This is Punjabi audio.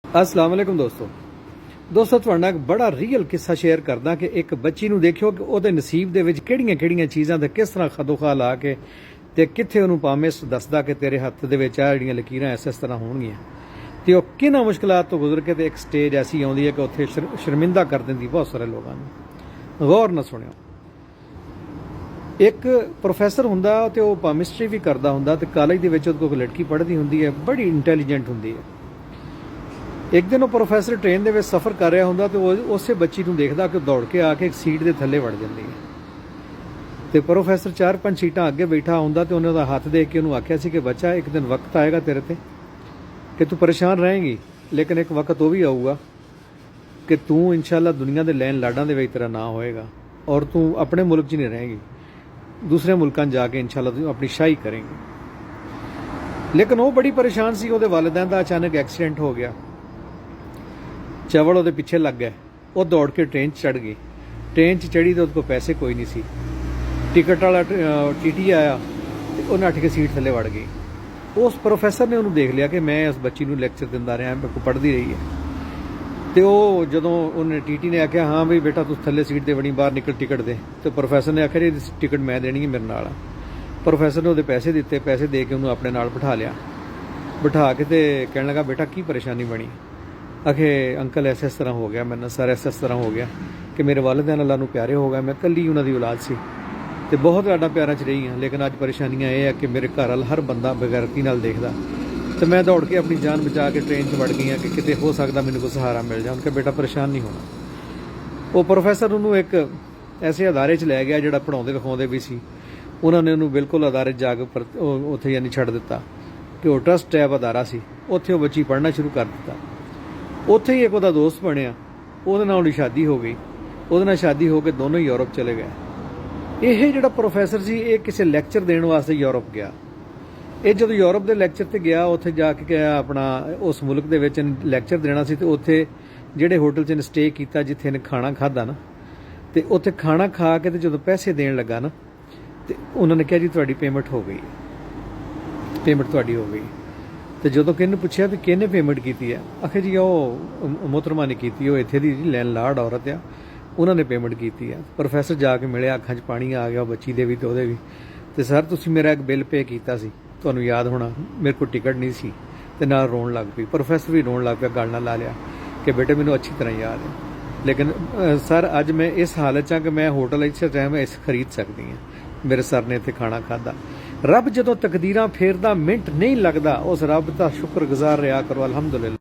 अस्सलाम वालेकुम दोस्तों ਤੁਹਾਡੇ ਨਾਲ ਇੱਕ ਬੜਾ ਰੀਅਲ ਕਿੱਸਾ ਸ਼ੇਅਰ ਕਰਦਾ ਕਿ ਇੱਕ ਬੱਚੀ ਨੂੰ ਦੇਖਿਓ ਕਿ ਉਹਦੇ ਨਸੀਬ ਦੇ ਵਿੱਚ ਕਿਹੜੀਆਂ ਚੀਜ਼ਾਂ ਤੇ ਕਿਸ ਤਰ੍ਹਾਂ ਖਦੋਖਾ ਲਾ ਕੇ ਤੇ ਕਿੱਥੇ ਉਹਨੂੰ ਭਾਵੇਂ ਦੱਸਦਾ ਕਿ ਤੇਰੇ ਹੱਥ ਦੇ ਵਿੱਚ ਆ ਜਿਹੜੀਆਂ ਲਕੀਰਾਂ ਇਸ ਤਰ੍ਹਾਂ ਹੋਣਗੀਆਂ ਤੇ ਉਹ ਕਿੰਨਾ ਮੁਸ਼ਕਲਾਂ ਤੋਂ ਗੁਜ਼ਰ ਕੇ ਤੇ ਇੱਕ ਸਟੇਜ ਐਸੀ ਆਉਂਦੀ ਹੈ ਕਿ ਉੱਥੇ ਸ਼ਰਮਿੰਦਾ ਕਰ ਦਿੰਦੀ ਬਹੁਤ ਸਾਰੇ ਲੋਕਾਂ ਨੂੰ। ਗੌਰ ਨਾਲ ਸੁਣਿਓ। ਇੱਕ ਪ੍ਰੋਫੈਸਰ ਹੁੰਦਾ ਤੇ ਉਹ ਕੈਮਿਸਟਰੀ ਵੀ ਕਰਦਾ ਹੁੰਦਾ ਤੇ ਕਾਲਜ ਦੇ ਵਿੱਚ ਉਹਦੇ ਕੋਲ ਲੜਕੀ ਪੜ੍ਹਦੀ ਹੁੰਦੀ ਹੈ, ਬੜੀ ਇੰਟੈਲੀਜੈਂਟ ਹੁੰਦੀ ਹੈ। ਇੱਕ ਦਿਨ ਉਹ ਪ੍ਰੋਫੈਸਰ ਟ੍ਰੇਨ ਦੇ ਵਿੱਚ ਸਫ਼ਰ ਕਰ ਰਿਹਾ ਹੁੰਦਾ ਤੇ ਉਹ ਉਸੇ ਬੱਚੀ ਨੂੰ ਦੇਖਦਾ ਕਿ ਦੌੜ ਕੇ ਆ ਕੇ ਇੱਕ ਸੀਟ ਦੇ ਥੱਲੇ ਵੜ ਜਾਂਦੀ ਹੈ ਤੇ ਪ੍ਰੋਫੈਸਰ 4-5 ਸੀਟਾਂ ਅੱਗੇ ਬੈਠਾ ਹੁੰਦਾ ਤੇ ਉਹਨੇ ਉਹਦਾ ਹੱਥ ਦੇਖ ਕੇ ਉਹਨੂੰ ਆਖਿਆ ਸੀ ਕਿ ਬੱਚਾ ਇੱਕ ਦਿਨ ਵਕਤ ਆਏਗਾ ਤੇਰੇ ਤੇ ਕਿ ਤੂੰ ਪਰੇਸ਼ਾਨ ਰਹੇਂਗੀ, ਲੇਕਿਨ ਇੱਕ ਵਕਤ ਉਹ ਵੀ ਆਊਗਾ ਕਿ ਤੂੰ ਇਨਸ਼ਾਅੱਲਾ ਦੁਨੀਆ ਦੇ ਲੈਣ ਲਾਡਾਂ ਦੇ ਵਿੱਚ ਤੇਰਾ ਨਾਂ ਹੋਏਗਾ ਔਰ ਤੂੰ ਆਪਣੇ ਮੁਲਕ 'ਚ ਨਹੀਂ ਰਹੇਂਗੀ, ਦੂਸਰੇ ਮੁਲਕਾਂ 'ਚ ਜਾ ਕੇ ਇਨਸ਼ਾਅੱਲਾ ਤੂੰ ਆਪਣੀ ਸ਼ਾਹੀ ਕਰੇਂਗੀ। ਲੇਕਿਨ ਉਹ ਬੜੀ ਪਰੇਸ਼ਾਨ ਸੀ। ਉਹਦੇ ਵਾਲਿदैन ਦਾ ਅਚਾਨਕ ਐਕਸੀਡੈਂਟ ਹੋ ਗਿਆ, ਚਵਲ ਉਹਦੇ ਪਿੱਛੇ ਲੱਗ ਗਏ। ਉਹ ਦੌੜ ਕੇ ਟ੍ਰੇਨ 'ਚ ਚੜ੍ਹ ਗਈ। ਟ੍ਰੇਨ 'ਚ ਚੜ੍ਹੀ ਤਾਂ ਉਹਦੇ ਕੋਲ ਪੈਸੇ ਕੋਈ ਨਹੀਂ ਸੀ। ਟਿਕਟ ਵਾਲਾ ਟੀਟੀ ਆਇਆ ਤੇ ਉਹ ਨੱਠ ਕੇ ਸੀਟ ਥੱਲੇ ਵੜ ਗਈ। ਉਸ ਪ੍ਰੋਫੈਸਰ ਨੇ ਉਹਨੂੰ ਦੇਖ ਲਿਆ ਕਿ ਮੈਂ ਇਸ ਬੱਚੀ ਨੂੰ ਲੈਕਚਰ ਦਿੰਦਾ ਰਿਹਾ, ਮੇਰੇ ਕੋਲ ਪੜ੍ਹਦੀ ਰਹੀ ਹੈ ਤੇ ਉਹ ਜਦੋਂ ਉਹਨੇ ਟੀਟੀ ਨੇ ਆਖਿਆ ਹਾਂ ਵੀ ਬੇਟਾ ਤੂੰ ਥੱਲੇ ਸੀਟ ਤੇ ਵੜੀ, ਬਾਹਰ ਨਿਕਲ ਟਿਕਟ ਦੇ, ਤੇ ਪ੍ਰੋਫੈਸਰ ਨੇ ਆਖਿਆ ਜੀ ਟਿਕਟ ਮੈਂ ਦੇਣੀ ਹੈ, ਮੇਰੇ ਨਾਲ ਆ। ਪ੍ਰੋਫੈਸਰ ਨੇ ਉਹਦੇ ਪੈਸੇ ਦਿੱਤੇ, ਪੈਸੇ ਦੇ ਕੇ ਉਹਨੂੰ ਆਪਣੇ ਨਾਲ ਬਿਠਾ ਲਿਆ। ਬਿਠਾ ਕੇ ਤੇ ਕਹਿਣ ਲੱਗਾ ਬੇਟਾ ਕੀ ਪਰੇਸ਼ਾਨੀ ਬਣੀ? ਆਖੇ ਅੰਕਲ ਇਸ ਤਰ੍ਹਾਂ ਹੋ ਗਿਆ, ਮੈਨੂੰ ਸਰ ਇਸ ਤਰ੍ਹਾਂ ਹੋ ਗਿਆ ਕਿ ਮੇਰੇ ਵਾਲਿदैन ਅੱਲਾ ਨੂੰ ਪਿਆਰੇ ਹੋ ਗਏ, ਮੈਂ ਇਕੱਲੀ ਉਹਨਾਂ ਦੀ ਔਲਾਦ ਸੀ ਤੇ ਬਹੁਤ ਜ਼ਿਆਦਾ ਪਿਆਰਾਂ 'ਚ ਰਹੀ ਹਾਂ, ਲੇਕਿਨ ਅੱਜ ਪਰੇਸ਼ਾਨੀਆਂ ਇਹ ਹੈ ਕਿ ਮੇਰੇ ਘਰ ਵਾਲਾ ਹਰ ਬੰਦਾ ਬੇਗੈਰਤੀ ਨਾਲ ਦੇਖਦਾ ਤੇ ਮੈਂ ਦੌੜ ਕੇ ਆਪਣੀ ਜਾਨ ਬਚਾ ਕੇ ਟ੍ਰੇਨ 'ਚ ਵੜ ਗਈ ਹਾਂ ਕਿ ਕਿਤੇ ਹੋ ਸਕਦਾ ਮੈਨੂੰ ਕੋਈ ਸਹਾਰਾ ਮਿਲ ਜਾਏ। ਕਿ ਬੇਟਾ ਪਰੇਸ਼ਾਨ ਨਹੀਂ ਹੋਣਾ। ਉਹ ਪ੍ਰੋਫੈਸਰ ਉਹਨੂੰ ਇੱਕ ਐਸੇ ਅਦਾਰੇ 'ਚ ਲੈ ਗਿਆ ਜਿਹੜਾ ਪੜ੍ਹਾਉਂਦੇ ਲਿਖਾਉਂਦੇ ਵੀ ਸੀ। ਉਹਨਾਂ ਨੇ ਉਹਨੂੰ ਬਿਲਕੁਲ ਅਦਾਰੇ 'ਚ ਜਾ ਕੇ ਉੱਥੇ ਯਾਨੀ ਛੱਡ ਦਿੱਤਾ ਕਿ ਉਹ ਟਰਸਟ ਟੈਬ ਅਦਾਰਾ ਸੀ। ਉੱਥੇ ਉਹ ਬੱਚੀ ਪੜ੍ਹਨਾ ਸ਼ੁਰੂ ਕਰ ਦਿੱਤਾ। ਉੱਥੇ ਹੀ ਇੱਕ ਉਹਦਾ ਦੋਸਤ ਬਣਿਆ, ਉਹਦੇ ਨਾਲ ਉਹਦੀ ਸ਼ਾਦੀ ਹੋ ਗਈ। ਉਹਦੇ ਨਾਲ ਸ਼ਾਦੀ ਹੋ ਕੇ ਦੋਨੋਂ ਯੂਰਪ ਚਲੇ ਗਏ। ਇਹ ਜਿਹੜਾ ਪ੍ਰੋਫੈਸਰ ਸੀ ਇਹ ਕਿਸੇ ਲੈਕਚਰ ਦੇਣ ਵਾਸਤੇ ਯੂਰਪ ਗਿਆ। ਇਹ ਜਦੋਂ ਯੂਰਪ ਦੇ ਲੈਕਚਰ ਤੇ ਗਿਆ, ਉੱਥੇ ਜਾ ਕੇ ਗਿਆ ਆਪਣਾ ਉਸ ਮੁਲਕ ਦੇ ਵਿੱਚ ਲੈਕਚਰ ਦੇਣਾ ਸੀ ਤੇ ਉੱਥੇ ਜਿਹੜੇ ਹੋਟਲ 'ਚ ਇਹਨੇ ਸਟੇ ਕੀਤਾ, ਜਿੱਥੇ ਇਹਨੇ ਖਾਣਾ ਖਾਧਾ ਨਾ, ਤੇ ਉੱਥੇ ਖਾਣਾ ਖਾ ਕੇ ਤੇ ਜਦੋਂ ਪੈਸੇ ਦੇਣ ਲੱਗਾ ਨਾ ਤੇ ਉਹਨਾਂ ਨੇ ਕਿਹਾ ਜੀ ਤੁਹਾਡੀ ਪੇਮੈਂਟ ਹੋ ਗਈ, ਪੇਮੈਂਟ ਤੁਹਾਡੀ ਹੋ ਗਈ। ਤੇ ਜਦੋਂ ਕਿਹਨੇ ਪੁੱਛਿਆ ਵੀ ਕਿਹਨੇ ਪੇਮੈਂਟ ਕੀਤੀ ਹੈ, ਆਖੇ ਜੀ ਉਹ ਮੁਹਤਰਮਾ ਨੇ ਕੀਤੀ, ਉਹ ਇੱਥੇ ਦੀ ਲੈਣ ਲਾਰਡ ਔਰਤ ਆ, ਉਹਨਾਂ ਨੇ ਪੇਮੈਂਟ ਕੀਤੀ ਹੈ। ਪ੍ਰੋਫੈਸਰ ਜਾ ਕੇ ਮਿਲਿਆ, ਅੱਖਾਂ 'ਚ ਪਾਣੀ ਆ ਗਿਆ, ਉਹ ਬੱਚੀ ਦੇ ਵੀ ਤੇ ਉਹਦੇ ਵੀ। ਤੇ ਸਰ ਤੁਸੀਂ ਮੇਰਾ ਇੱਕ ਬਿੱਲ ਪੇ ਕੀਤਾ ਸੀ, ਤੁਹਾਨੂੰ ਯਾਦ ਹੋਣਾ, ਮੇਰੇ ਕੋਲ ਟਿਕਟ ਨਹੀਂ ਸੀ, ਤੇ ਨਾਲ ਰੋਣ ਲੱਗ ਪਈ। ਪ੍ਰੋਫੈਸਰ ਵੀ ਰੋਣ ਲੱਗ ਪਿਆ, ਗੱਲ ਨਾਲ ਲਾ ਲਿਆ ਕਿ ਬੇਟੇ ਮੈਨੂੰ ਅੱਛੀ ਤਰ੍ਹਾਂ ਯਾਦ ਹੈ, ਲੇਕਿਨ ਸਰ ਅੱਜ ਮੈਂ ਇਸ ਹਾਲਤ 'ਚ ਹਾਂ ਕਿ ਮੈਂ ਹੋਟਲ ਇਸ ਟਾਈਮ ਇਸ ਖਰੀਦ ਸਕਦੀ ਹਾਂ, ਮੇਰੇ ਸਰ ਨੇ ਇੱਥੇ ਖਾਣਾ ਖਾਧਾ। ਰੱਬ ਜਦੋਂ ਤਕਦੀਰਾਂ ਫੇਰਦਾ ਮਿੰਟ ਨਹੀਂ ਲੱਗਦਾ, ਉਸ ਰੱਬ ਦਾ ਸ਼ੁਕਰਗੁਜ਼ਾਰ ਰਿਹਾ ਕਰੋ। ਅਲਹਮਦੁਲਿਲਾ।